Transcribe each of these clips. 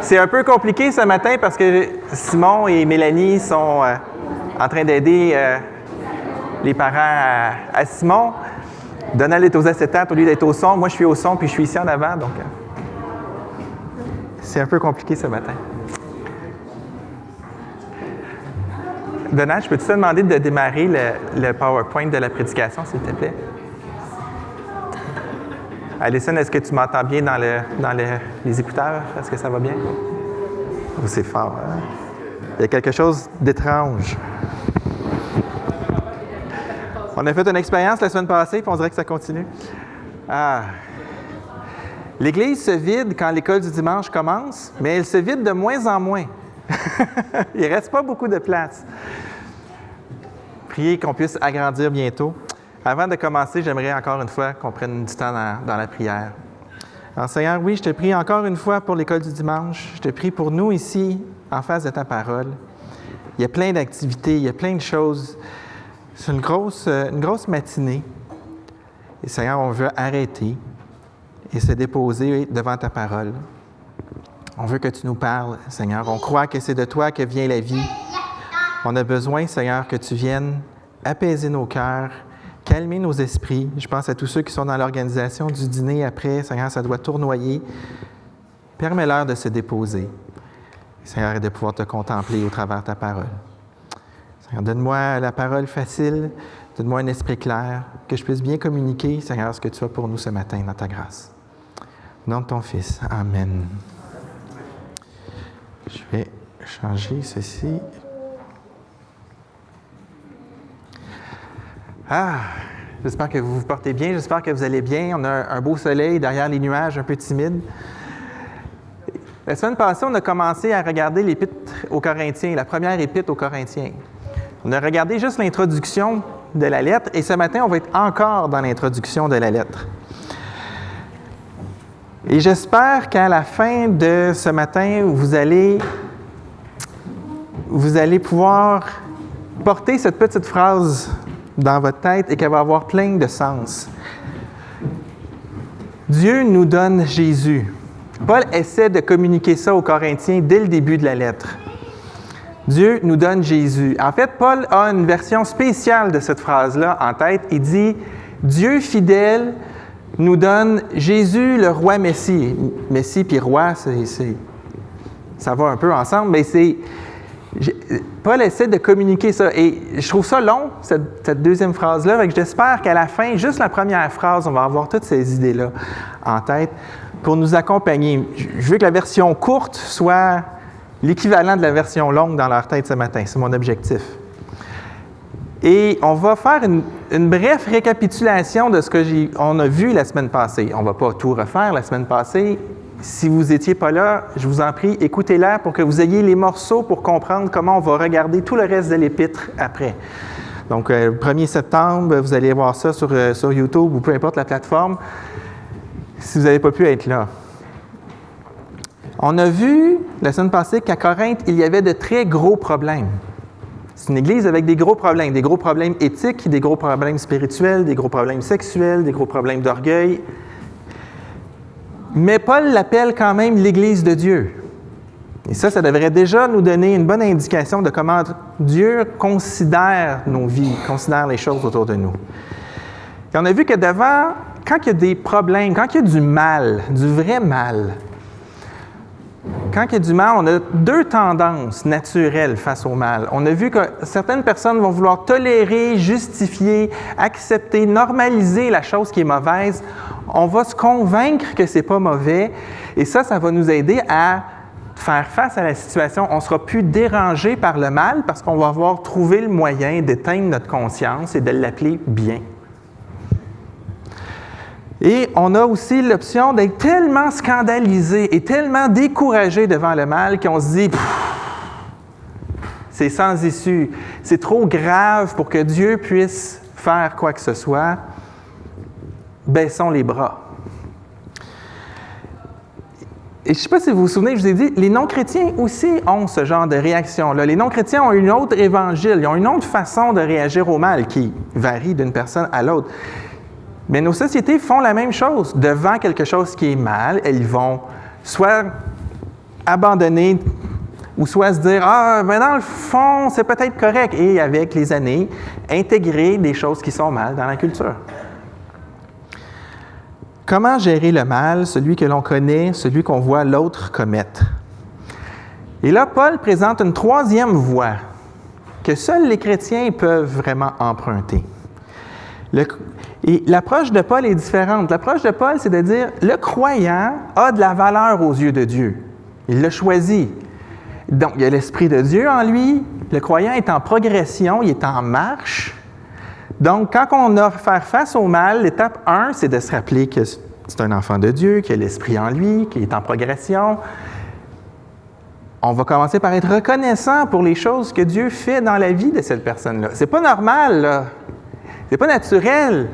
C'est un peu compliqué ce matin parce que Simon et Mélanie sont en train d'aider les parents à Simon. Donald est aux acétates au lieu d'être au son. Moi, je suis au son puis je suis ici en avant. Donc, c'est un peu compliqué ce matin. Donald, je peux-tu te demander de démarrer le PowerPoint de la prédication, s'il te plaît? Alison, est-ce que tu m'entends bien dans les écouteurs? Est-ce que ça va bien? Oh, c'est fort, hein? Il y a quelque chose d'étrange. On a fait une expérience la semaine passée, puis on dirait que ça continue. L'Église se vide quand l'école du dimanche commence, mais elle se vide de moins en moins. Il ne reste pas beaucoup de place. Priez qu'on puisse agrandir bientôt. Avant de commencer, j'aimerais encore une fois qu'on prenne du temps dans la prière. Alors, Seigneur, oui, je te prie encore une fois pour l'école du dimanche. Je te prie pour nous ici, en face de ta parole. Il y a plein d'activités, il y a plein de choses. C'est une grosse matinée. Et Seigneur, on veut arrêter et se déposer devant ta parole. On veut que tu nous parles, Seigneur. On croit que c'est de toi que vient la vie. On a besoin, Seigneur, que tu viennes apaiser nos cœurs, calmer nos esprits. Je pense à tous ceux qui sont dans l'organisation du dîner après. Seigneur, ça doit tournoyer. Permets-leur de se déposer, Seigneur, et de pouvoir te contempler au travers de ta parole. Seigneur, donne-moi la parole facile, donne-moi un esprit clair, que je puisse bien communiquer, Seigneur, ce que tu as pour nous ce matin dans ta grâce. Au nom de ton Fils. Amen. Je vais changer ceci. J'espère que vous vous portez bien, j'espère que vous allez bien. On a un beau soleil derrière les nuages, un peu timide. La semaine passée, on a commencé à regarder l'épître aux Corinthiens, la première épître aux Corinthiens. On a regardé juste l'introduction de la lettre et ce matin, on va être encore dans l'introduction de la lettre. Et j'espère qu'à la fin de ce matin, vous allez pouvoir porter cette petite phrase dans votre tête et qu'elle va avoir plein de sens. Dieu nous donne Jésus. Paul essaie de communiquer ça aux Corinthiens dès le début de la lettre. Dieu nous donne Jésus. En fait, Paul a une version spéciale de cette phrase-là en tête. Il dit « Dieu fidèle nous donne Jésus, le roi Messie. » Messie puis roi, ça va un peu ensemble, mais Paul essaie de communiquer ça. Et je trouve ça long, cette deuxième phrase-là. Donc j'espère qu'à la fin, juste la première phrase, on va avoir toutes ces idées-là en tête pour nous accompagner. Je veux que la version courte soit l'équivalent de la version longue dans leur tête ce matin. C'est mon objectif. Et on va faire une brève récapitulation de ce qu'on a vu la semaine passée. On ne va pas tout refaire la semaine passée. Si vous n'étiez pas là, je vous en prie, écoutez-la pour que vous ayez les morceaux pour comprendre comment on va regarder tout le reste de l'épître après. Donc, le 1er septembre, vous allez voir ça sur YouTube ou peu importe la plateforme, si vous n'avez pas pu être là. On a vu la semaine passée qu'à Corinthe, il y avait de très gros problèmes. C'est une église avec des gros problèmes éthiques, des gros problèmes spirituels, des gros problèmes sexuels, des gros problèmes d'orgueil. Mais Paul l'appelle quand même l'Église de Dieu. Et ça devrait déjà nous donner une bonne indication de comment Dieu considère nos vies, considère les choses autour de nous. Et on a vu que quand il y a des problèmes, quand il y a du mal, du vrai mal, quand il y a du mal, on a deux tendances naturelles face au mal. On a vu que certaines personnes vont vouloir tolérer, justifier, accepter, normaliser la chose qui est mauvaise. On va se convaincre que c'est pas mauvais et ça va nous aider à faire face à la situation. On ne sera plus dérangé par le mal parce qu'on va avoir trouvé le moyen d'éteindre notre conscience et de l'appeler bien. Et on a aussi l'option d'être tellement scandalisé et tellement découragé devant le mal qu'on se dit « c'est sans issue, c'est trop grave pour que Dieu puisse faire quoi que ce soit, baissons les bras. » Et je ne sais pas si vous vous souvenez, je vous ai dit, les non-chrétiens aussi ont ce genre de réaction-là. Les non-chrétiens ont une autre évangile, ils ont une autre façon de réagir au mal qui varie d'une personne à l'autre. Mais nos sociétés font la même chose. Devant quelque chose qui est mal, elles vont soit abandonner ou soit se dire « Ah, mais dans le fond, c'est peut-être correct » et avec les années, intégrer des choses qui sont mal dans la culture. Comment gérer le mal, celui que l'on connaît, celui qu'on voit l'autre commettre? Et là, Paul présente une troisième voie que seuls les chrétiens peuvent vraiment emprunter. Et l'approche de Paul est différente. L'approche de Paul, c'est de dire, le croyant a de la valeur aux yeux de Dieu. Il l'a choisi. Donc, il y a l'Esprit de Dieu en lui. Le croyant est en progression, il est en marche. Donc, quand on a à faire face au mal, l'étape 1, c'est de se rappeler que c'est un enfant de Dieu, qu'il a l'Esprit en lui, qu'il est en progression. On va commencer par être reconnaissant pour les choses que Dieu fait dans la vie de cette personne-là. C'est pas normal, là. C'est pas naturel.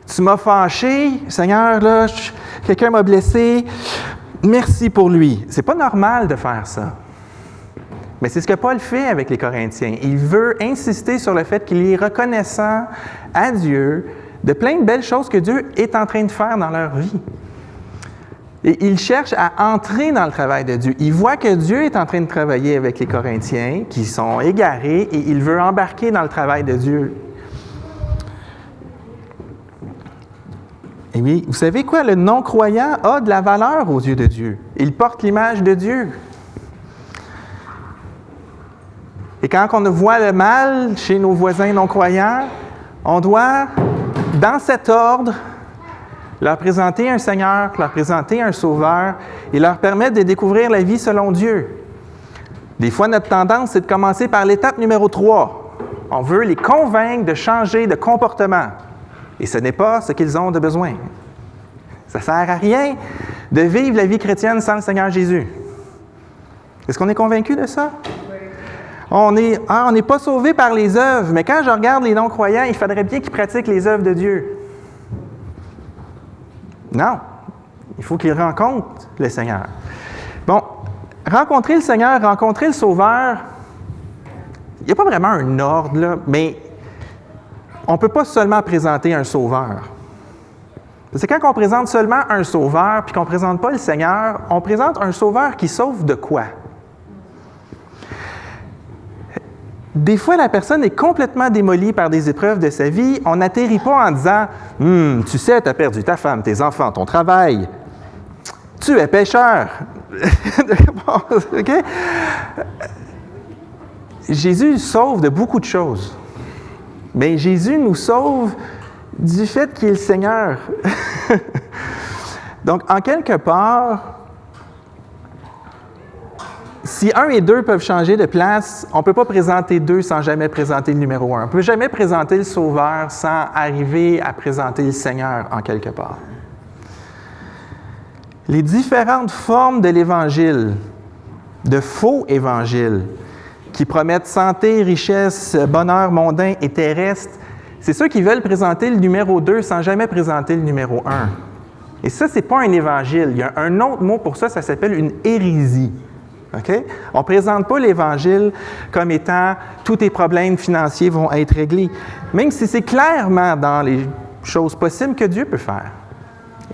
Tu m'as fâché, Seigneur, là, quelqu'un m'a blessé, merci pour lui. C'est pas normal de faire ça. Mais c'est ce que Paul fait avec les Corinthiens. Il veut insister sur le fait qu'il est reconnaissant à Dieu de plein de belles choses que Dieu est en train de faire dans leur vie. Et il cherche à entrer dans le travail de Dieu. Il voit que Dieu est en train de travailler avec les Corinthiens qui sont égarés et il veut embarquer dans le travail de Dieu. Et oui, vous savez quoi? Le non-croyant a de la valeur aux yeux de Dieu. Il porte l'image de Dieu. Et quand on voit le mal chez nos voisins non-croyants, on doit, dans cet ordre, leur présenter un Seigneur, leur présenter un Sauveur et leur permettre de découvrir la vie selon Dieu. Des fois, notre tendance, c'est de commencer par l'étape numéro 3. On veut les convaincre de changer de comportement. Et ce n'est pas ce qu'ils ont de besoin. Ça ne sert à rien de vivre la vie chrétienne sans le Seigneur Jésus. Est-ce qu'on est convaincu de ça? Oui. On n'est pas sauvé par les œuvres, mais quand je regarde les non-croyants, il faudrait bien qu'ils pratiquent les œuvres de Dieu. Non. Il faut qu'ils rencontrent le Seigneur. Bon, rencontrer le Seigneur, rencontrer le Sauveur, il n'y a pas vraiment un ordre, là, mais on ne peut pas seulement présenter un sauveur. Parce que quand on présente seulement un sauveur puis qu'on ne présente pas le Seigneur, on présente un sauveur qui sauve de quoi? Des fois, la personne est complètement démolie par des épreuves de sa vie. On n'atterrit pas en disant « Tu sais, tu as perdu ta femme, tes enfants, ton travail. Tu es pécheur. » OK? Jésus sauve de beaucoup de choses. Mais Jésus nous sauve du fait qu'il est le Seigneur. Donc, en quelque part, si 1 et 2 peuvent changer de place, on ne peut pas présenter 2 sans jamais présenter le numéro 1. On ne peut jamais présenter le Sauveur sans arriver à présenter le Seigneur en quelque part. Les différentes formes de l'Évangile, de faux évangiles, qui promettent santé, richesse, bonheur mondain et terrestre, c'est ceux qui veulent présenter le numéro 2 sans jamais présenter le numéro 1. Et ça, ce n'est pas un évangile. Il y a un autre mot pour ça, ça s'appelle une hérésie. Okay? On ne présente pas l'Évangile comme étant « tous tes problèmes financiers vont être réglés », même si c'est clairement dans les choses possibles que Dieu peut faire.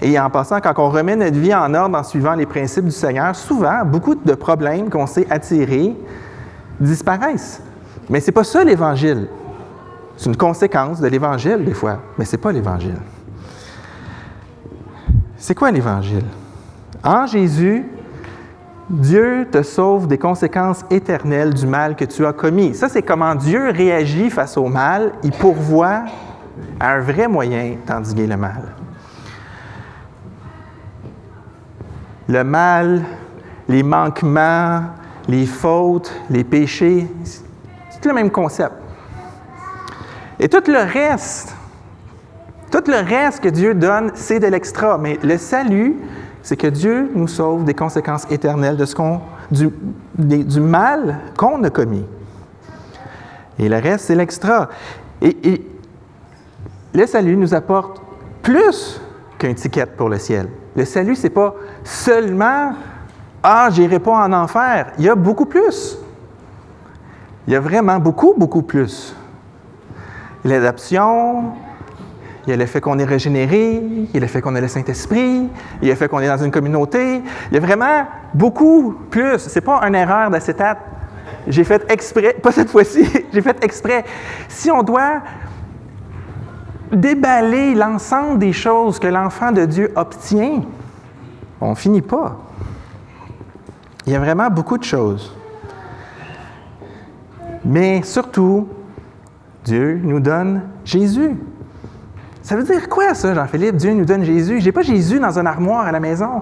Et en passant, quand on remet notre vie en ordre en suivant les principes du Seigneur, souvent, beaucoup de problèmes qu'on s'est attirés disparaissent. Mais ce n'est pas ça l'Évangile. C'est une conséquence de l'Évangile, des fois, mais ce n'est pas l'Évangile. C'est quoi l'Évangile? En Jésus, Dieu te sauve des conséquences éternelles du mal que tu as commis. Ça, c'est comment Dieu réagit face au mal. Il pourvoit à un vrai moyen d'endiguer le mal. Le mal, les manquements, les fautes, les péchés, c'est le même concept. Et tout le reste que Dieu donne, c'est de l'extra. Mais le salut, c'est que Dieu nous sauve des conséquences éternelles du mal qu'on a commis. Et le reste, c'est l'extra. Et le salut nous apporte plus qu'un ticket pour le ciel. Le salut, c'est pas seulement « Ah, j'irai pas en enfer ». Il y a beaucoup plus. Il y a vraiment beaucoup, beaucoup plus. L'adoption, il y a le fait qu'on est régénéré, il y a le fait qu'on a le Saint-Esprit, il y a le fait qu'on est dans une communauté. Il y a vraiment beaucoup plus. Ce n'est pas une erreur d'acétate. J'ai fait exprès, pas cette fois-ci, j'ai fait exprès. Si on doit déballer l'ensemble des choses que l'enfant de Dieu obtient, on ne finit pas. Il y a vraiment beaucoup de choses. Mais surtout, Dieu nous donne Jésus. Ça veut dire quoi, ça, Jean-Philippe? Dieu nous donne Jésus. Je n'ai pas Jésus dans une armoire à la maison.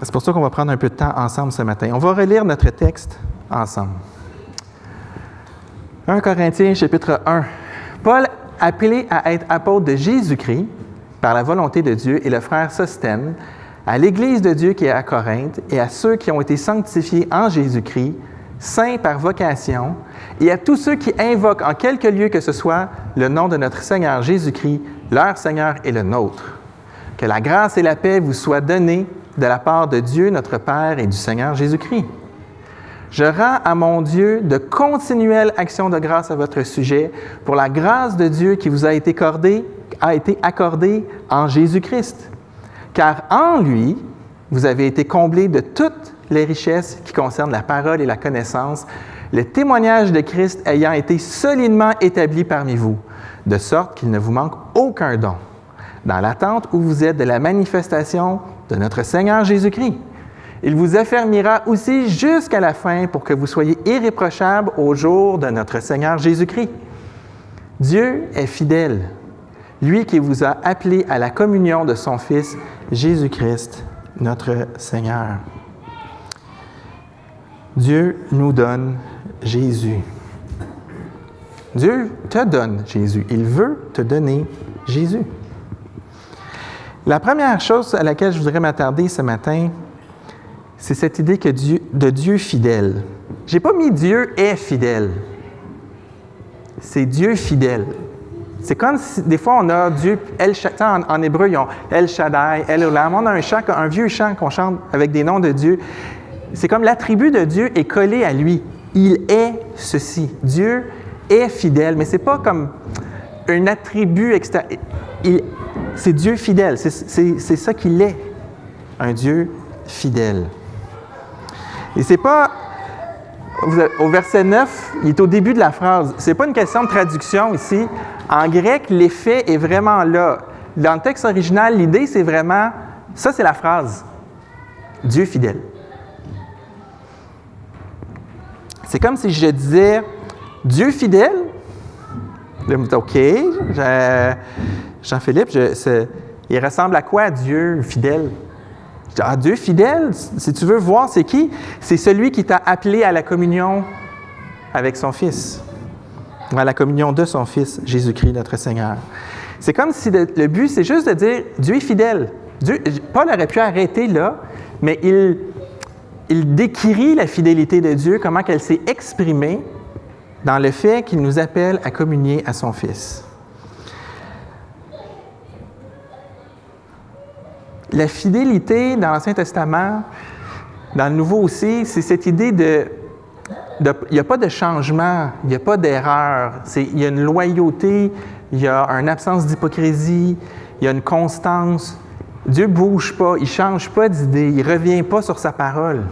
C'est pour ça qu'on va prendre un peu de temps ensemble ce matin. On va relire notre texte ensemble. 1 Corinthiens, chapitre 1. Paul, appelé à être apôtre de Jésus-Christ par la volonté de Dieu, et le frère Sosthène, à l'Église de Dieu qui est à Corinthe, et à ceux qui ont été sanctifiés en Jésus-Christ, saints par vocation, et à tous ceux qui invoquent en quelque lieu que ce soit le nom de notre Seigneur Jésus-Christ, leur Seigneur et le nôtre. Que la grâce et la paix vous soient données de la part de Dieu notre Père et du Seigneur Jésus-Christ. Je rends à mon Dieu de continuelles actions de grâce à votre sujet pour la grâce de Dieu qui vous a été accordée en Jésus-Christ. Car en lui, vous avez été comblés de toutes les richesses qui concernent la parole et la connaissance, le témoignage de Christ ayant été solidement établi parmi vous, de sorte qu'il ne vous manque aucun don, dans l'attente où vous êtes de la manifestation de notre Seigneur Jésus-Christ. Il vous affermira aussi jusqu'à la fin pour que vous soyez irréprochables au jour de notre Seigneur Jésus-Christ. Dieu est fidèle, lui qui vous a appelés à la communion de son Fils, Jésus-Christ, notre Seigneur. Dieu nous donne Jésus. Dieu te donne Jésus. Il veut te donner Jésus. La première chose à laquelle je voudrais m'attarder ce matin, c'est cette idée de Dieu fidèle. Je n'ai pas mis Dieu est fidèle. C'est Dieu fidèle. C'est comme si, des fois, on a Dieu, en hébreu, ils ont El Shaddai, El Olam. On a un vieux chant qu'on chante avec des noms de Dieu. C'est comme l'attribut de Dieu est collé à lui. Il est ceci. Dieu est fidèle, mais ce n'est pas comme un attribut extérieur. C'est Dieu fidèle. C'est ça qu'il est. Un Dieu fidèle. Et c'est pas, au verset 9, il est au début de la phrase. C'est pas une question de traduction ici. En grec, l'effet est vraiment là. Dans le texte original, l'idée, c'est vraiment, ça c'est la phrase. Dieu fidèle. C'est comme si je disais, Dieu fidèle. OK, Jean-Philippe, il ressemble à quoi, Dieu fidèle? Dieu fidèle, si tu veux voir, c'est qui? C'est celui qui t'a appelé à la communion avec son Fils, à la communion de son Fils, Jésus-Christ, notre Seigneur. C'est comme si le but, c'est juste de dire, Dieu est fidèle. Paul aurait pu arrêter là, mais il décrit la fidélité de Dieu, comment elle s'est exprimée dans le fait qu'il nous appelle à communier à son Fils. La fidélité dans l'Ancien Testament, dans le Nouveau aussi, c'est cette idée il n'y a pas de changement, il n'y a pas d'erreur. Il y a une loyauté, il y a une absence d'hypocrisie, il y a une constance. Dieu ne bouge pas, il ne change pas d'idée, il ne revient pas sur sa parole.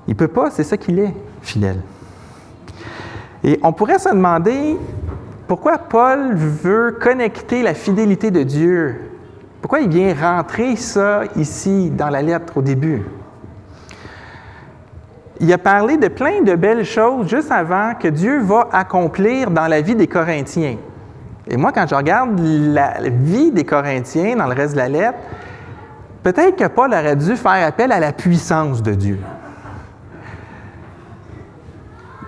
Il ne peut pas, c'est ça qu'il est, fidèle. Et on pourrait se demander pourquoi Paul veut connecter la fidélité de Dieu. Pourquoi il vient rentrer ça ici dans la lettre au début? Il a parlé de plein de belles choses juste avant que Dieu va accomplir dans la vie des Corinthiens. Et moi, quand je regarde la vie des Corinthiens dans le reste de la lettre, peut-être que Paul aurait dû faire appel à la puissance de Dieu.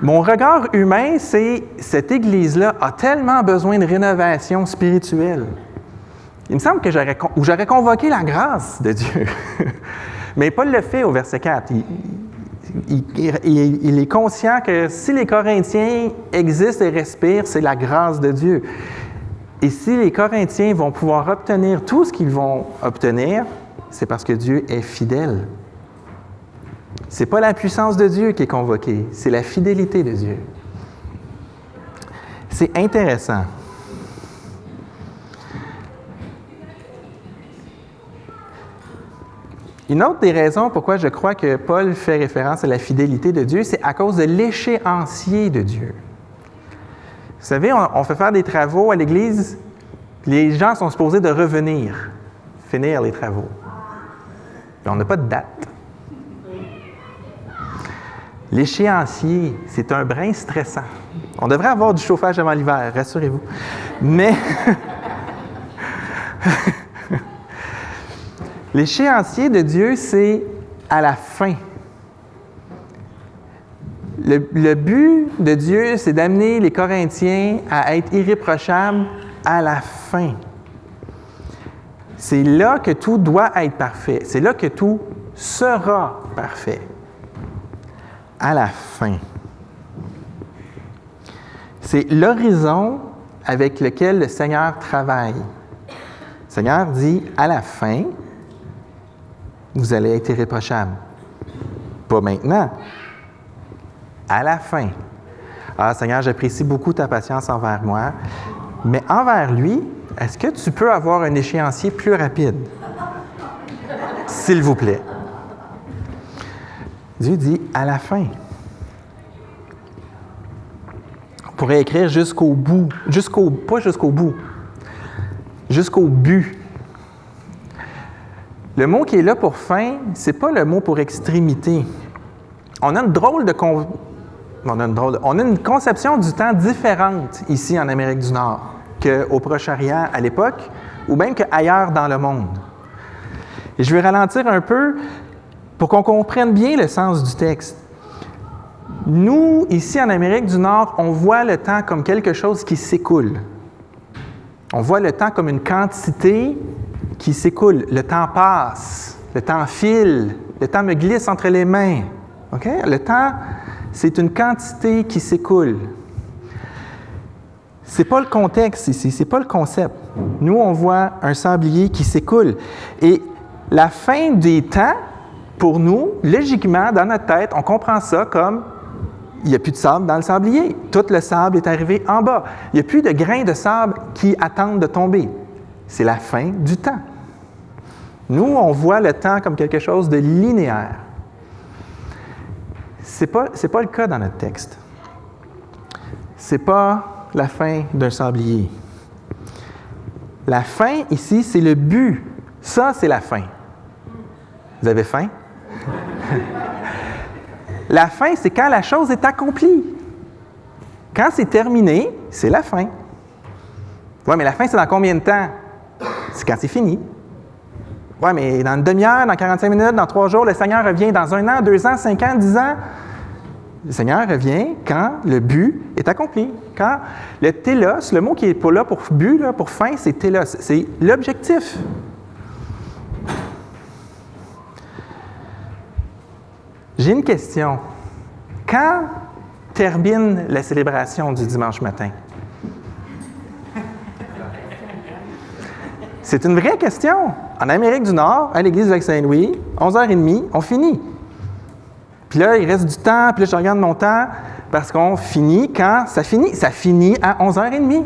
Mon regard humain, c'est cette Église-là a tellement besoin de rénovation spirituelle. Il me semble que j'aurais convoqué la grâce de Dieu. Mais Paul le fait au verset 4. Il est conscient que si les Corinthiens existent et respirent, c'est la grâce de Dieu. Et si les Corinthiens vont pouvoir obtenir tout ce qu'ils vont obtenir, c'est parce que Dieu est fidèle. Ce n'est pas la puissance de Dieu qui est convoquée, c'est la fidélité de Dieu. C'est intéressant. Une autre des raisons pourquoi je crois que Paul fait référence à la fidélité de Dieu, c'est à cause de l'échéancier de Dieu. Vous savez, on fait faire des travaux à l'Église, les gens sont supposés de revenir, finir les travaux. Mais on n'a pas de date. L'échéancier, c'est un brin stressant. On devrait avoir du chauffage avant l'hiver, rassurez-vous. Mais l'échéancier de Dieu, c'est à la fin. Le but de Dieu, c'est d'amener les Corinthiens à être irréprochables à la fin. C'est là que tout doit être parfait. C'est là que tout sera parfait. À la fin. C'est l'horizon avec lequel le Seigneur travaille. Le Seigneur dit, à la fin, vous allez être irréprochables. Pas maintenant. À la fin. Ah, Seigneur, j'apprécie beaucoup ta patience envers moi, mais envers lui, est-ce que tu peux avoir un échéancier plus rapide? S'il vous plaît. Dieu dit à la fin. On pourrait écrire jusqu'au bout, pas jusqu'au bout, jusqu'au but. Le mot qui est là pour fin, c'est pas le mot pour extrémité. On a une conception du temps différente ici en Amérique du Nord qu'au Proche-Orient à l'époque, ou même qu'ailleurs dans le monde. Et je vais ralentir un peu pour qu'on comprenne bien le sens du texte. Nous, ici en Amérique du Nord, on voit le temps comme quelque chose qui s'écoule. On voit le temps comme une quantité qui s'écoule. Le temps passe, le temps file, le temps me glisse entre les mains. Okay? Le temps, c'est une quantité qui s'écoule. Ce n'est pas le contexte ici, ce n'est pas le concept. Nous, on voit un sablier qui s'écoule. Et la fin des temps, pour nous, logiquement, dans notre tête, on comprend ça comme il n'y a plus de sable dans le sablier. Tout le sable est arrivé en bas. Il n'y a plus de grains de sable qui attendent de tomber. C'est la fin du temps. Nous, on voit le temps comme quelque chose de linéaire. Ce n'est pas le cas dans notre texte. Ce n'est pas la fin d'un sablier. La fin, ici, c'est le but. Ça, c'est la fin. Vous avez faim? La fin, c'est quand la chose est accomplie. Quand c'est terminé, c'est la fin. Oui, mais la fin, c'est dans combien de temps? C'est quand c'est fini. Oui, mais dans une demi-heure, dans 45 minutes, dans 3 jours, le Seigneur revient dans 1 an, 2 ans, 5 ans, 10 ans. Le Seigneur revient quand le but est accompli. Quand le télos, le mot qui est pas là pour but, là, pour fin, c'est télos. C'est l'objectif. J'ai une question. Quand termine la célébration du dimanche matin? C'est une vraie question. En Amérique du Nord, à l'église de Saint-Louis, 11h30, on finit. Puis là, il reste du temps, puis là, je regarde mon temps, parce qu'on finit quand ça finit. Ça finit à 11h30.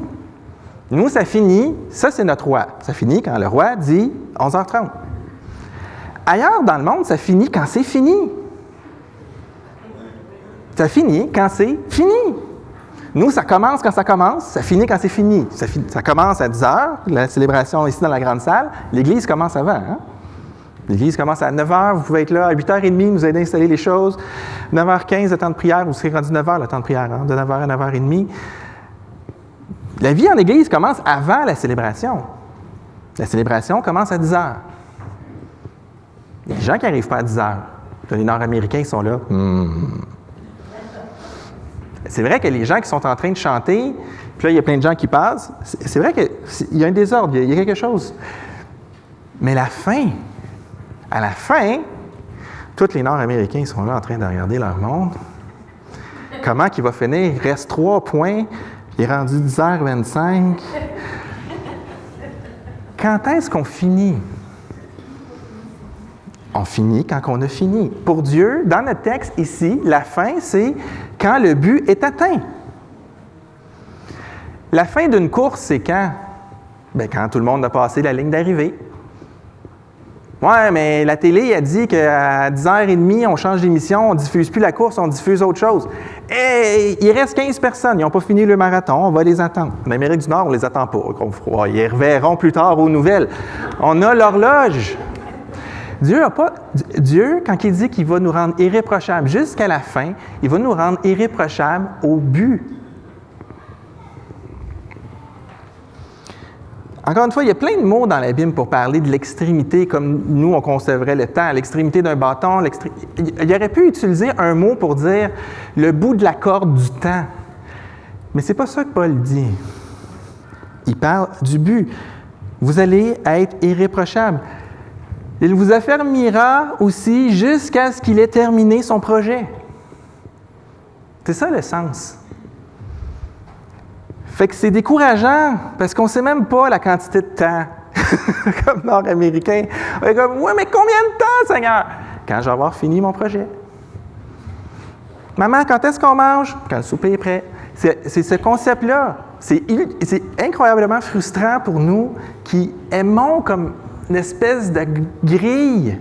Nous, ça finit, ça c'est notre roi. Ça finit quand le roi dit 11h30. Ailleurs dans le monde, ça finit quand c'est fini. Ça finit quand c'est fini. Nous, ça commence quand ça commence, ça finit quand c'est fini. Ça commence à 10h, la célébration ici dans la grande salle. L'église commence avant. Hein? L'église commence à 9h, vous pouvez être là à 8h30, nous aider à installer les choses. 9h15, le temps de prière, vous serez rendu 9h, le temps de prière, hein? De 9h à 9h30. La vie en église commence avant la célébration. La célébration commence à 10h. Il y a des gens qui n'arrivent pas à 10h. Les Nord-Américains, ils sont là. C'est vrai que les gens qui sont en train de chanter, puis là, il y a plein de gens qui passent, c'est vrai qu'il y a un désordre, il y a quelque chose. Mais à la fin, tous les Nord-Américains sont là en train de regarder leur montre. Comment qu'il va finir? Il reste 3 points, il est rendu 10h25. Quand est-ce qu'on finit? On finit quand on a fini. Pour Dieu, dans notre texte ici, la fin, c'est quand le but est atteint. La fin d'une course, c'est quand? Bien, quand tout le monde a passé la ligne d'arrivée. Ouais, mais la télé a dit qu'à 10h30, on change d'émission, on ne diffuse plus la course, on diffuse autre chose. Et il reste 15 personnes, ils n'ont pas fini le marathon, on va les attendre. En Amérique du Nord, on ne les attend pas. Ils reverront plus tard aux nouvelles. On a l'horloge. Dieu, quand il dit qu'il va nous rendre irréprochables jusqu'à la fin, il va nous rendre irréprochables au but. Encore une fois, il y a plein de mots dans la Bible pour parler de l'extrémité, comme nous, on concevrait le temps, l'extrémité d'un bâton. Il aurait pu utiliser un mot pour dire le bout de la corde du temps. Mais ce n'est pas ça que Paul dit. Il parle du but. Vous allez être irréprochables. Il vous affermira aussi jusqu'à ce qu'il ait terminé son projet. C'est ça le sens. Fait que c'est décourageant, parce qu'on ne sait même pas la quantité de temps. Comme Nord-Américain. On est comme, « Oui, mais combien de temps, Seigneur? » Quand je vais avoir fini mon projet. « Maman, quand est-ce qu'on mange? » Quand le souper est prêt. C'est ce concept-là. C'est incroyablement frustrant pour nous qui aimons comme une espèce de grille.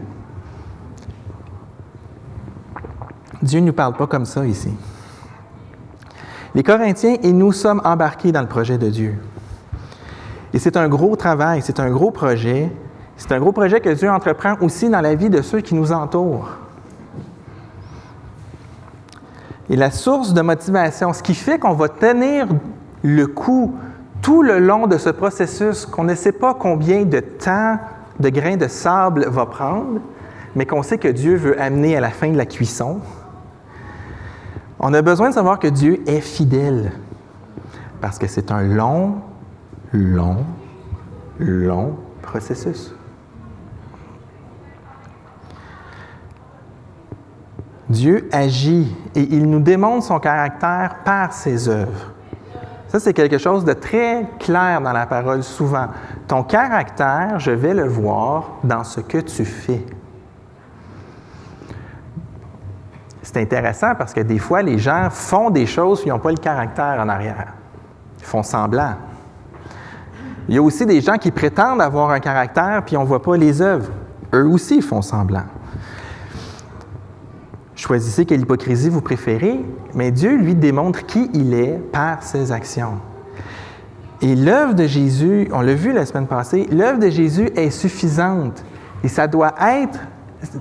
Dieu ne nous parle pas comme ça ici. Les Corinthiens et nous sommes embarqués dans le projet de Dieu. Et c'est un gros travail, c'est un gros projet. C'est un gros projet que Dieu entreprend aussi dans la vie de ceux qui nous entourent. Et la source de motivation, ce qui fait qu'on va tenir le coup tout le long de ce processus, qu'on ne sait pas combien de temps de grains de sable va prendre, mais qu'on sait que Dieu veut amener à la fin de la cuisson. On a besoin de savoir que Dieu est fidèle, parce que c'est un long processus. Dieu agit et il nous démontre son caractère par ses œuvres. Ça, c'est quelque chose de très clair dans la parole souvent. Ton caractère, je vais le voir dans ce que tu fais. C'est intéressant parce que des fois, les gens font des choses qui n'ont pas le caractère en arrière. Ils font semblant. Il y a aussi des gens qui prétendent avoir un caractère puis on ne voit pas les œuvres. Eux aussi font semblant. Choisissez quelle hypocrisie vous préférez, mais Dieu, lui, démontre qui il est par ses actions. Et l'œuvre de Jésus, on l'a vu la semaine passée, l'œuvre de Jésus est suffisante. Et ça doit être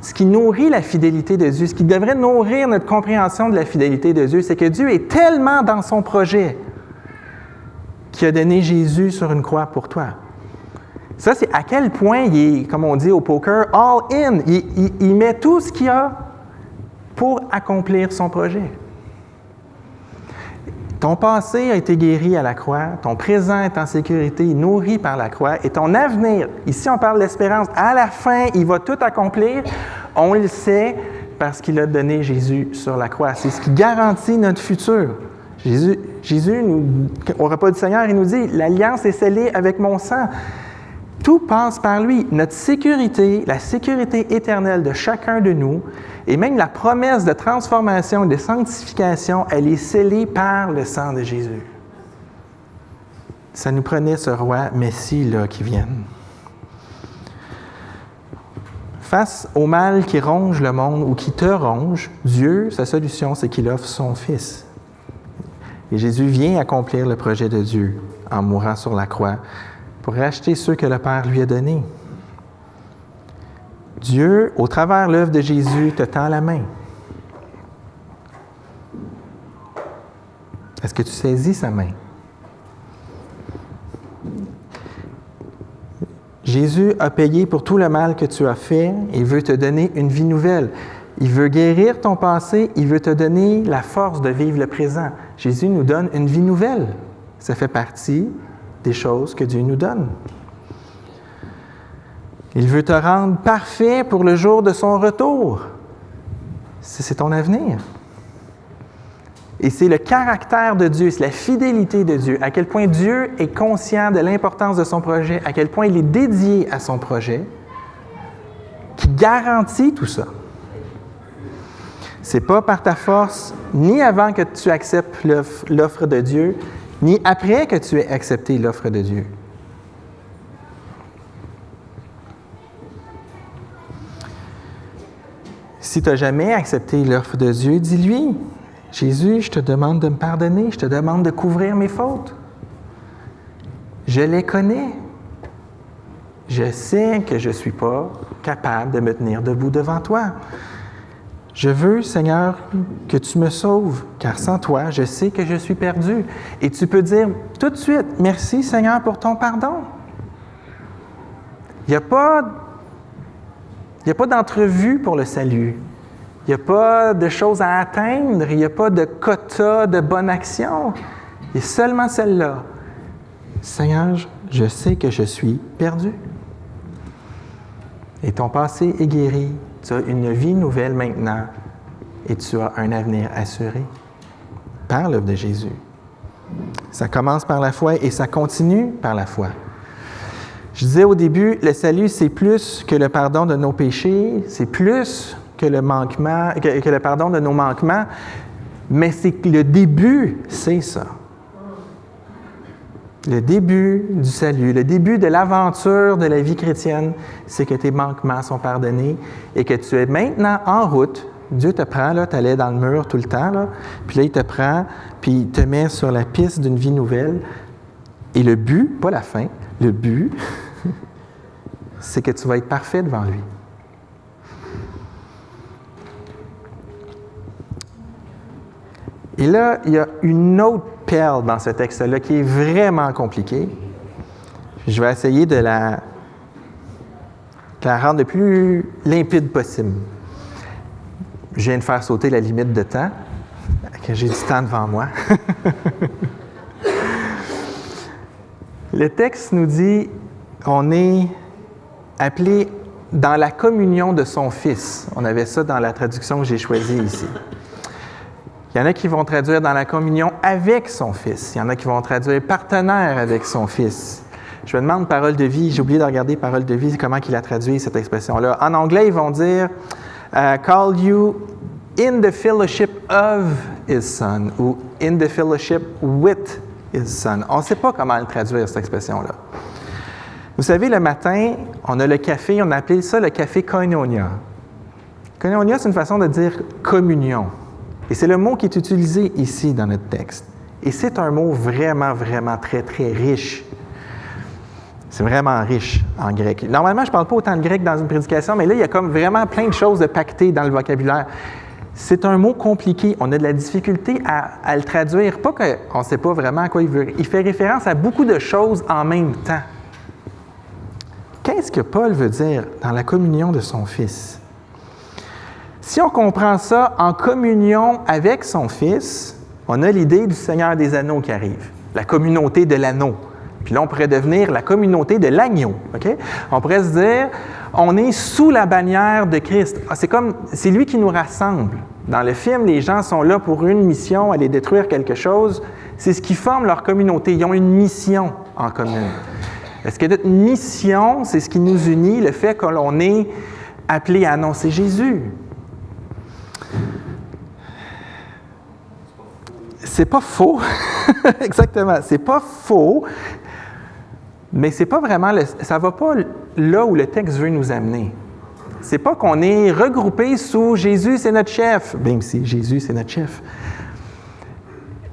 ce qui nourrit la fidélité de Dieu, ce qui devrait nourrir notre compréhension de la fidélité de Dieu, c'est que Dieu est tellement dans son projet qu'il a donné Jésus sur une croix pour toi. Ça, c'est à quel point il est, comme on dit au poker, all in. Il met tout ce qu'il a pour accomplir son projet. Ton passé a été guéri à la croix, ton présent est en sécurité, nourri par la croix, et ton avenir, ici on parle d'espérance, à la fin, il va tout accomplir, on le sait parce qu'il a donné Jésus sur la croix. C'est ce qui garantit notre futur. Jésus au repas du Seigneur, il nous dit, l'alliance est scellée avec mon sang. Tout passe par lui. Notre sécurité, la sécurité éternelle de chacun de nous, et même la promesse de transformation et de sanctification, elle est scellée par le sang de Jésus. Ça nous prenait ce roi Messie là, qui vienne. Face au mal qui ronge le monde ou qui te ronge, Dieu, sa solution, c'est qu'il offre son Fils. Et Jésus vient accomplir le projet de Dieu en mourant sur la croix pour racheter ceux que le Père lui a donnés. Dieu, au travers de l'œuvre de Jésus, te tend la main. Est-ce que tu saisis sa main? Jésus a payé pour tout le mal que tu as fait et veut te donner une vie nouvelle. Il veut guérir ton passé, il veut te donner la force de vivre le présent. Jésus nous donne une vie nouvelle. Ça fait partie des choses que Dieu nous donne. Il veut te rendre parfait pour le jour de son retour. C'est ton avenir. Et c'est le caractère de Dieu, c'est la fidélité de Dieu, à quel point Dieu est conscient de l'importance de son projet, à quel point il est dédié à son projet, qui garantit tout ça. C'est pas par ta force, ni avant que tu acceptes l'offre de Dieu, ni après que tu aies accepté l'offre de Dieu. Si tu n'as jamais accepté l'offre de Dieu, dis-lui, Jésus, je te demande de me pardonner, je te demande de couvrir mes fautes. Je les connais. Je sais que je ne suis pas capable de me tenir debout devant toi. Je veux, Seigneur, que tu me sauves, car sans toi, je sais que je suis perdu. Et tu peux dire tout de suite, merci Seigneur pour ton pardon. Il n'y a pas d'entrevue pour le salut. Il n'y a pas de choses à atteindre, il n'y a pas de quota de bonne action. Il y a seulement celle-là. Seigneur, je sais que je suis perdu. Et ton passé est guéri. Tu as une vie nouvelle maintenant et tu as un avenir assuré par l'œuvre de Jésus. Ça commence par la foi et ça continue par la foi. Je disais au début, le salut, c'est plus que le pardon de nos péchés, c'est plus que le pardon de nos manquements, mais c'est que le début, c'est ça. Le début du salut, le début de l'aventure de la vie chrétienne, c'est que tes manquements sont pardonnés et que tu es maintenant en route. Dieu te prend, là, tu allais dans le mur tout le temps, là, puis là, il te prend, puis il te met sur la piste d'une vie nouvelle. Et le but, pas la fin, le but, c'est que tu vas être parfait devant lui. Et là, il y a une autre perle dans ce texte-là qui est vraiment compliquée. Je vais essayer de la rendre le plus limpide possible. Je viens de faire sauter la limite de temps, que j'ai du temps devant moi. Le texte nous dit qu'on est appelé dans la communion de son Fils. On avait ça dans la traduction que j'ai choisie ici. Il y en a qui vont traduire dans la communion avec son Fils. Il y en a qui vont traduire partenaire avec son Fils. Je me demande Parole de vie, j'ai oublié de regarder Parole de vie, comment il a traduit cette expression-là. En anglais, ils vont dire call you in the fellowship of his son ou in the fellowship with his son. On ne sait pas comment le traduire, cette expression-là. Vous savez, le matin, on a le café, on a appelé ça le café koinonia. Koinonia, c'est une façon de dire communion. Et c'est le mot qui est utilisé ici dans notre texte. Et c'est un mot vraiment, vraiment très, très riche. C'est vraiment riche en grec. Normalement, je ne parle pas autant de grec dans une prédication, mais là, il y a comme vraiment plein de choses de pactées dans le vocabulaire. C'est un mot compliqué. On a de la difficulté à le traduire. Pas qu'on ne sait pas vraiment à quoi il veut. Il fait référence à beaucoup de choses en même temps. Qu'est-ce que Paul veut dire dans la communion de son Fils? Si on comprend ça en communion avec son Fils, on a l'idée du Seigneur des Anneaux qui arrive, la communauté de l'anneau. Puis là, on pourrait devenir la communauté de l'agneau. Okay? On pourrait se dire, on est sous la bannière de Christ. C'est lui qui nous rassemble. Dans le film, les gens sont là pour une mission, aller détruire quelque chose. C'est ce qui forme leur communauté. Ils ont une mission en commun. Est-ce que notre mission, c'est ce qui nous unit, le fait que l'on est appelé à annoncer Jésus? C'est pas faux. Exactement. C'est pas faux. Mais c'est pas vraiment ça va pas là où le texte veut nous amener. C'est pas qu'on est regroupé sous Jésus, c'est notre chef. Bien si Jésus, c'est notre chef.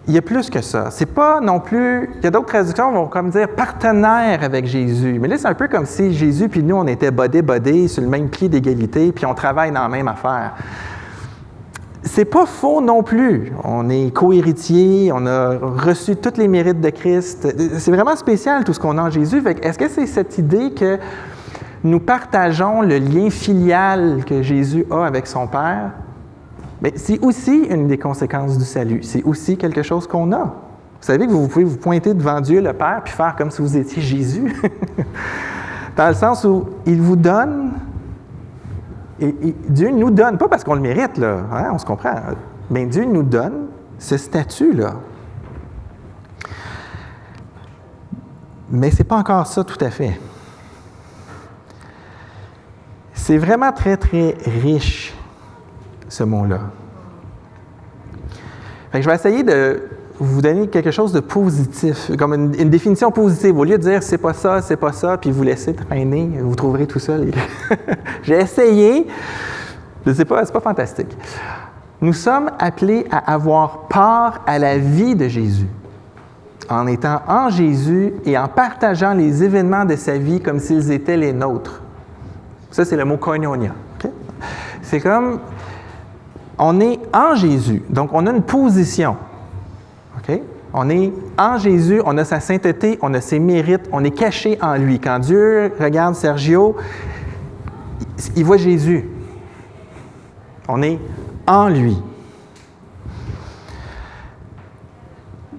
Il y a plus que ça. C'est pas non plus. Il y a d'autres traductions qui vont comme dire partenaire avec Jésus. Mais là, c'est un peu comme si Jésus puis nous, on était bodés sur le même pied d'égalité, puis on travaille dans la même affaire. C'est pas faux non plus. On est co-héritiers, on a reçu tous les mérites de Christ. C'est vraiment spécial tout ce qu'on a en Jésus. Fait que, est-ce que c'est cette idée que nous partageons le lien filial que Jésus a avec son Père? Bien, c'est aussi une des conséquences du salut. C'est aussi quelque chose qu'on a. Vous savez que vous pouvez vous pointer devant Dieu le Père puis faire comme si vous étiez Jésus. Dans le sens où il vous donne. Et Dieu nous donne, pas parce qu'on le mérite, là, hein, on se comprend, mais Dieu nous donne ce statut-là. Mais ce n'est pas encore ça tout à fait. C'est vraiment très, très riche, ce mot-là. Fait que je vais essayer de vous donner quelque chose de positif, comme une définition positive. Au lieu de dire « c'est pas ça », puis vous laisser traîner, vous trouverez tout ça. J'ai essayé, Je ne sais pas, c'est pas fantastique. Nous sommes appelés à avoir part à la vie de Jésus, en étant en Jésus et en partageant les événements de sa vie comme s'ils étaient les nôtres. Ça, c'est le mot koinonia. Okay? C'est comme, on est en Jésus, donc on a une position. Okay? On est en Jésus, on a sa sainteté, on a ses mérites, on est caché en lui. Quand Dieu regarde Sergio, il voit Jésus. On est en lui.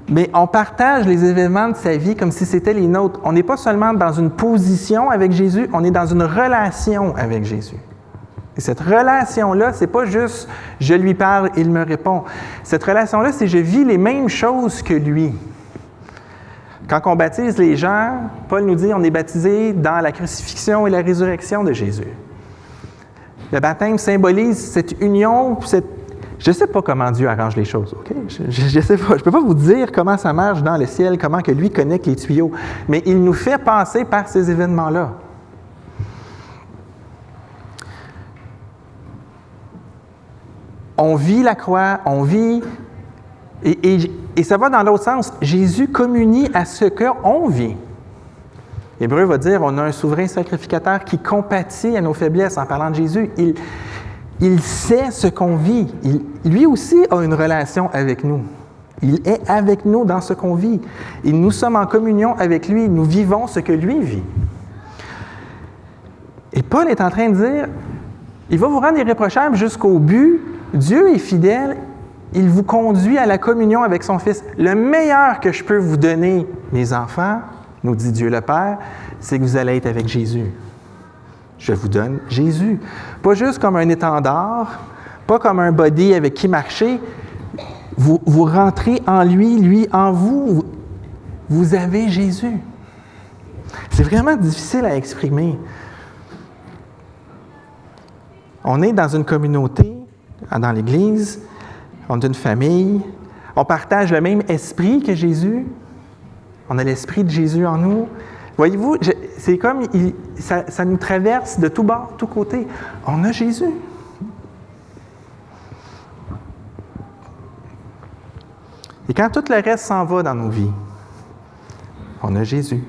Mais on partage les événements de sa vie comme si c'était les nôtres. On n'est pas seulement dans une position avec Jésus, on est dans une relation avec Jésus. Et cette relation-là, c'est pas juste « je lui parle, il me répond ». Cette relation-là, c'est « je vis les mêmes choses que lui ». Quand on baptise les gens, Paul nous dit on est baptisé dans la crucifixion et la résurrection de Jésus. Le baptême symbolise cette union, je ne sais pas comment Dieu arrange les choses, OK? Je ne sais pas. Je ne peux pas vous dire comment ça marche dans le ciel, comment que lui connecte les tuyaux, mais il nous fait passer par ces événements-là. On vit la croix, on vit... Et ça va dans l'autre sens. Jésus communie à ce qu'on vit. L'Hébreu va dire, on a un souverain sacrificateur qui compatit à nos faiblesses en parlant de Jésus. Il sait ce qu'on vit. Lui aussi a une relation avec nous. Il est avec nous dans ce qu'on vit. Et nous sommes en communion avec lui. Nous vivons ce que lui vit. Et Paul est en train de dire, il va vous rendre irréprochable jusqu'au but. Dieu est fidèle. Il vous conduit à la communion avec son Fils. Le meilleur que je peux vous donner, mes enfants, nous dit Dieu le Père, c'est que vous allez être avec Jésus. Je vous donne Jésus. Pas juste comme un étendard, pas comme un body avec qui marcher. Vous rentrez en lui, lui en vous. Vous avez Jésus. C'est vraiment difficile à exprimer. On est dans une communauté, dans l'Église, on est une famille, on partage le même esprit que Jésus. On a l'esprit de Jésus en nous. Voyez-vous, c'est comme ça nous traverse de tous bords, de tous côtés. On a Jésus. Et quand tout le reste s'en va dans nos vies, on a Jésus.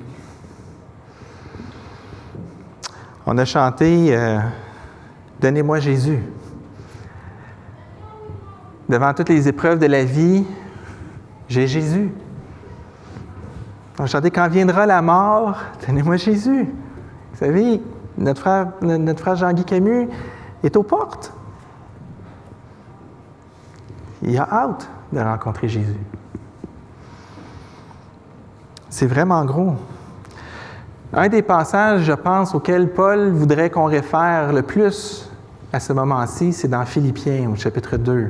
On a chanté « Donnez-moi Jésus ». Devant toutes les épreuves de la vie, j'ai Jésus. On chantait « Quand viendra la mort, donnez-moi Jésus ». Vous savez, notre frère Jean-Guy Camus est aux portes. Il a hâte de rencontrer Jésus. C'est vraiment gros. Un des passages, je pense, auxquels Paul voudrait qu'on réfère le plus à ce moment-ci, c'est dans Philippiens, au chapitre 2.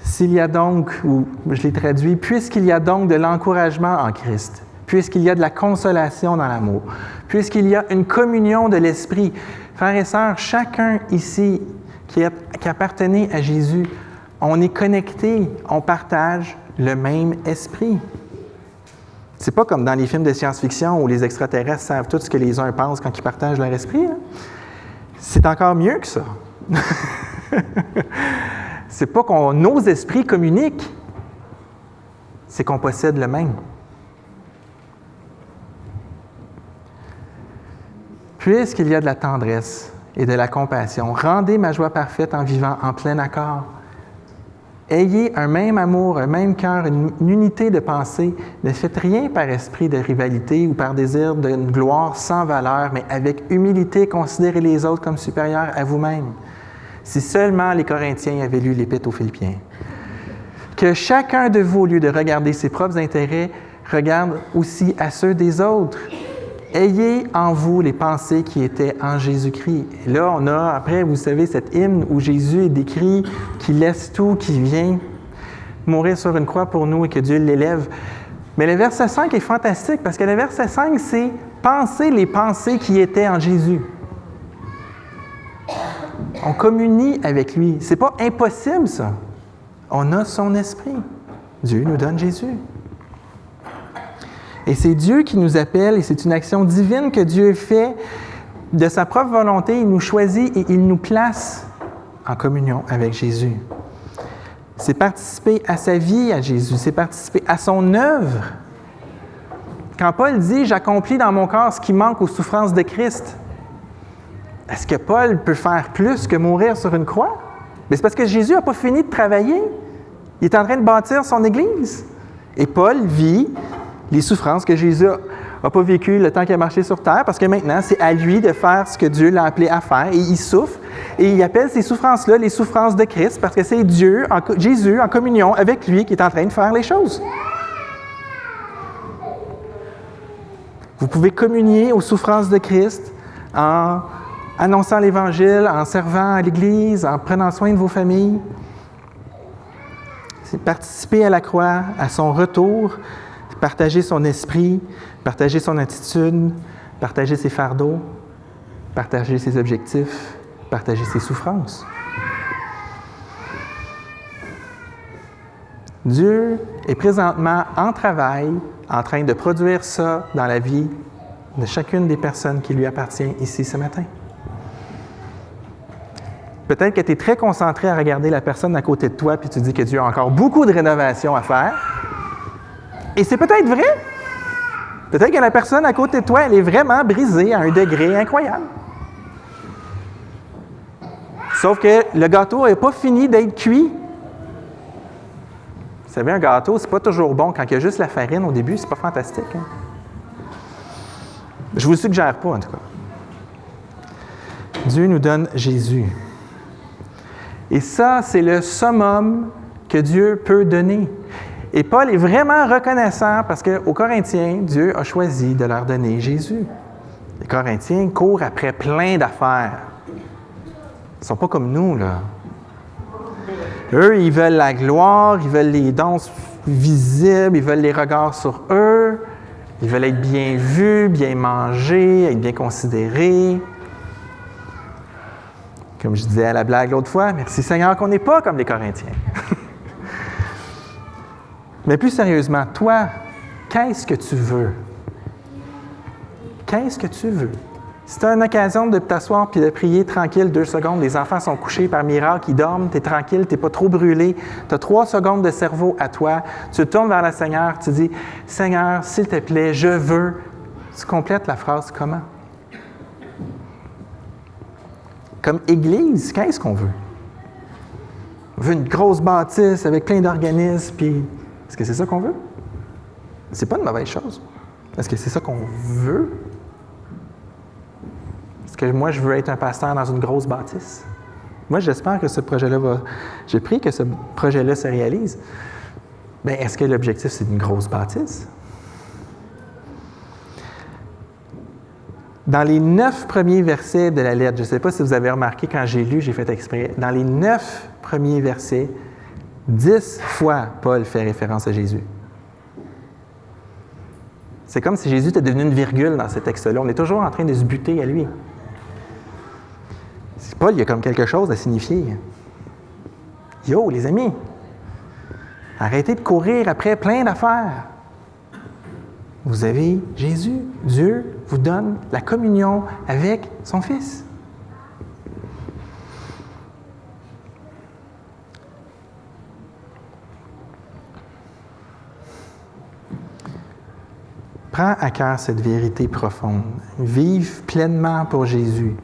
S'il y a donc, ou je l'ai traduit, puisqu'il y a donc de l'encouragement en Christ, puisqu'il y a de la consolation dans l'amour, puisqu'il y a une communion de l'Esprit, frères et sœurs, chacun ici qui appartenait à Jésus, on est connecté, on partage le même esprit. C'est pas comme dans les films de science-fiction où les extraterrestres savent tout ce que les uns pensent quand ils partagent leur esprit. Hein? C'est encore mieux que ça. C'est pas qu'on nos esprits communiquent, c'est qu'on possède le même. Puisqu'il y a de la tendresse et de la compassion, rendez ma joie parfaite en vivant en plein accord. Ayez un même amour, un même cœur, une unité de pensée. Ne faites rien par esprit de rivalité ou par désir d'une gloire sans valeur, mais avec humilité, considérez les autres comme supérieurs à vous-même. Si seulement les Corinthiens avaient lu l'Épître aux Philippiens. Que chacun de vous, au lieu de regarder ses propres intérêts, regarde aussi à ceux des autres. Ayez en vous les pensées qui étaient en Jésus-Christ. Et là, on a, après, vous savez, cet hymne où Jésus est décrit, qui laisse tout, qui vient mourir sur une croix pour nous et que Dieu l'élève. Mais le verset 5 est fantastique parce que le verset 5, c'est « Pensez les pensées qui étaient en Jésus ». On communie avec lui. C'est pas impossible, ça. On a son esprit. Dieu nous donne Jésus. Et c'est Dieu qui nous appelle, et c'est une action divine que Dieu fait de sa propre volonté, il nous choisit et il nous place en communion avec Jésus. C'est participer à sa vie à Jésus, c'est participer à son œuvre. Quand Paul dit « J'accomplis dans mon corps ce qui manque aux souffrances de Christ », est-ce que Paul peut faire plus que mourir sur une croix? Mais c'est parce que Jésus n'a pas fini de travailler. Il est en train de bâtir son Église. Et Paul vit les souffrances que Jésus n'a pas vécues le temps qu'il a marché sur terre, parce que maintenant, c'est à lui de faire ce que Dieu l'a appelé à faire. Et il souffre. Et il appelle ces souffrances-là les souffrances de Christ, parce que c'est Dieu, Jésus, en communion avec lui, qui est en train de faire les choses. Vous pouvez communier aux souffrances de Christ en annonçant l'Évangile, en servant à l'Église, en prenant soin de vos familles. C'est participer à la croix, à son retour, partager son esprit, partager son attitude, partager ses fardeaux, partager ses objectifs, partager ses souffrances. Dieu est présentement en travail, en train de produire ça dans la vie de chacune des personnes qui lui appartient ici ce matin. Peut-être que tu es très concentré à regarder la personne à côté de toi puis tu dis que Dieu a encore beaucoup de rénovation à faire. Et c'est peut-être vrai. Peut-être que la personne à côté de toi, elle est vraiment brisée à un degré incroyable. Sauf que le gâteau n'est pas fini d'être cuit. Vous savez, un gâteau, c'est pas toujours bon. Quand il y a juste la farine au début, c'est pas fantastique. Hein? Je vous le suggère pas, en tout cas. Dieu nous donne Jésus. Et ça, c'est le summum que Dieu peut donner. Et Paul est vraiment reconnaissant parce qu'aux Corinthiens, Dieu a choisi de leur donner Jésus. Les Corinthiens courent après plein d'affaires. Ils ne sont pas comme nous, là. Eux, ils veulent la gloire, ils veulent les dons visibles, ils veulent les regards sur eux, ils veulent être bien vus, bien mangés, être bien considérés. Comme je disais à la blague l'autre fois, merci Seigneur qu'on n'est pas comme les Corinthiens. Mais plus sérieusement, toi, qu'est-ce que tu veux? Qu'est-ce que tu veux? Si tu as une occasion de t'asseoir et de prier tranquille 2 secondes, les enfants sont couchés par miracle, ils dorment, tu es tranquille, tu n'es pas trop brûlé, tu as 3 secondes de cerveau à toi, tu te tournes vers le Seigneur, tu dis « Seigneur, s'il te plaît, je veux ». Tu complètes la phrase comment? Comme Église, qu'est-ce qu'on veut? On veut une grosse bâtisse avec plein d'organismes, puis est-ce que c'est ça qu'on veut? C'est pas une mauvaise chose. Est-ce que c'est ça qu'on veut? Est-ce que moi, je veux être un pasteur dans une grosse bâtisse? Moi, j'espère que ce projet-là va... Je prie que ce projet-là se réalise. Bien, est-ce que l'objectif, c'est une grosse bâtisse? Dans les 9 premiers versets de la lettre, je ne sais pas si vous avez remarqué quand j'ai lu, j'ai fait exprès, dans les 9 premiers versets, 10 fois, Paul fait référence à Jésus. C'est comme si Jésus était devenu une virgule dans ce texte-là. On est toujours en train de se buter à lui. Paul, il y a comme quelque chose à signifier. Yo, les amis, arrêtez de courir après plein d'affaires. Vous avez Jésus. Dieu vous donne la communion avec son Fils. Prends à cœur cette vérité profonde. Vive pleinement pour Jésus.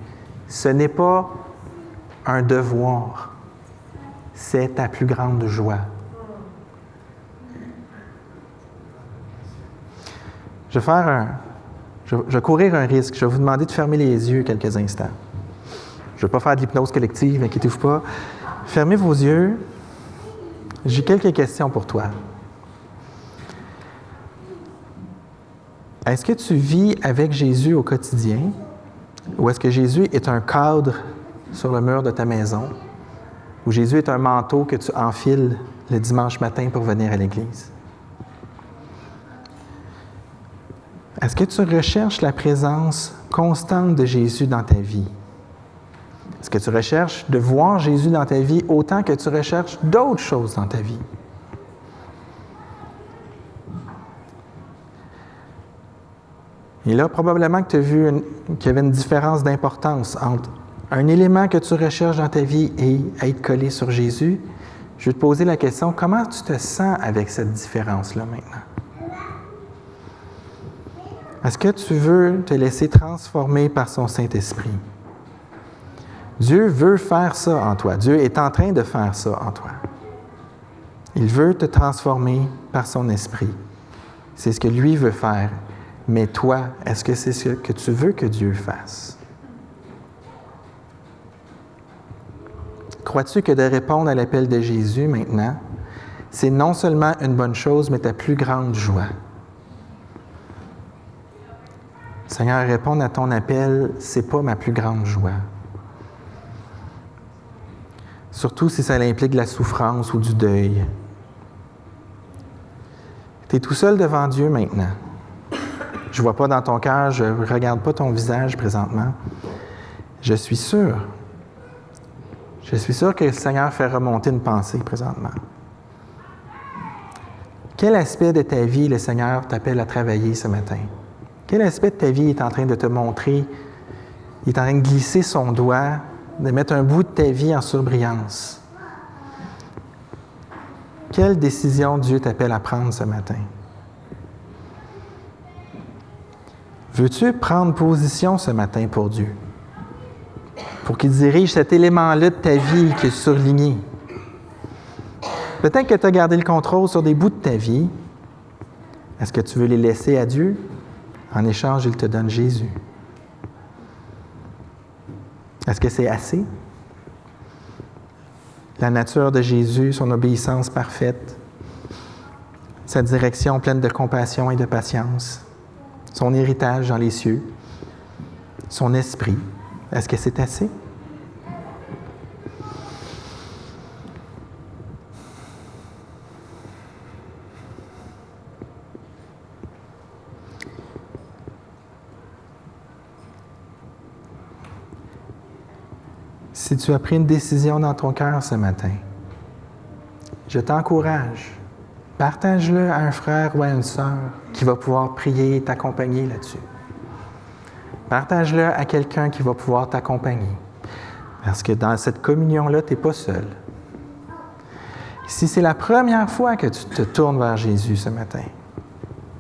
Ce n'est pas un devoir, c'est ta plus grande joie. Je vais courir un risque. Je vais vous demander de fermer les yeux quelques instants. Je ne vais pas faire de l'hypnose collective, inquiétez-vous pas. Fermez vos yeux. J'ai quelques questions pour toi. Est-ce que tu vis avec Jésus au quotidien? Ou est-ce que Jésus est un cadre sur le mur de ta maison? Ou Jésus est un manteau que tu enfiles le dimanche matin pour venir à l'église? Est-ce que tu recherches la présence constante de Jésus dans ta vie? Est-ce que tu recherches de voir Jésus dans ta vie autant que tu recherches d'autres choses dans ta vie? Et là, probablement que tu as vu qu'il y avait une différence d'importance entre un élément que tu recherches dans ta vie et être collé sur Jésus. Je vais te poser la question, comment tu te sens avec cette différence-là maintenant? Est-ce que tu veux te laisser transformer par son Saint-Esprit? Dieu veut faire ça en toi. Dieu est en train de faire ça en toi. Il veut te transformer par son esprit. C'est ce que lui veut faire. Mais toi, est-ce que c'est ce que tu veux que Dieu fasse? Crois-tu que de répondre à l'appel de Jésus maintenant, c'est non seulement une bonne chose, mais ta plus grande joie? Seigneur, répondre à ton appel, c'est pas ma plus grande joie. Surtout si ça implique de la souffrance ou du deuil. Tu es tout seul devant Dieu maintenant. Je ne vois pas dans ton cœur, je ne regarde pas ton visage présentement. Je suis sûr que le Seigneur fait remonter une pensée présentement. Quel aspect de ta vie le Seigneur t'appelle à travailler ce matin? Quel aspect de ta vie est en train de te montrer? Il est en train de glisser son doigt, de mettre un bout de ta vie en surbrillance. Quelle décision Dieu t'appelle à prendre ce matin? Veux-tu prendre position ce matin pour Dieu? Pour qu'il dirige cet élément-là de ta vie qui est surligné. Peut-être que tu as gardé le contrôle sur des bouts de ta vie. Est-ce que tu veux les laisser à Dieu? En échange, il te donne Jésus. Est-ce que c'est assez? La nature de Jésus, son obéissance parfaite, sa direction pleine de compassion et de patience, son héritage dans les cieux, son esprit, est-ce que c'est assez? Si tu as pris une décision dans ton cœur ce matin, je t'encourage, partage-le à un frère ou à une sœur qui va pouvoir prier et t'accompagner là-dessus. Partage-le à quelqu'un qui va pouvoir t'accompagner. Parce que dans cette communion-là, tu n'es pas seul. Si c'est la première fois que tu te tournes vers Jésus ce matin,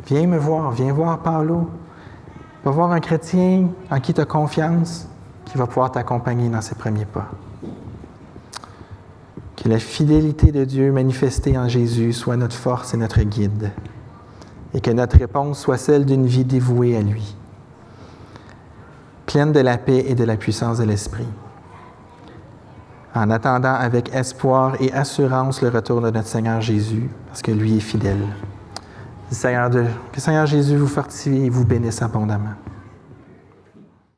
viens me voir, viens voir Paulo. Va voir un chrétien en qui tu as confiance, qui va pouvoir t'accompagner dans ses premiers pas. Que la fidélité de Dieu manifestée en Jésus soit notre force et notre guide, et que notre réponse soit celle d'une vie dévouée à lui, pleine de la paix et de la puissance de l'Esprit, en attendant avec espoir et assurance le retour de notre Seigneur Jésus, parce que lui est fidèle. Que le Seigneur Jésus vous fortifie et vous bénisse abondamment.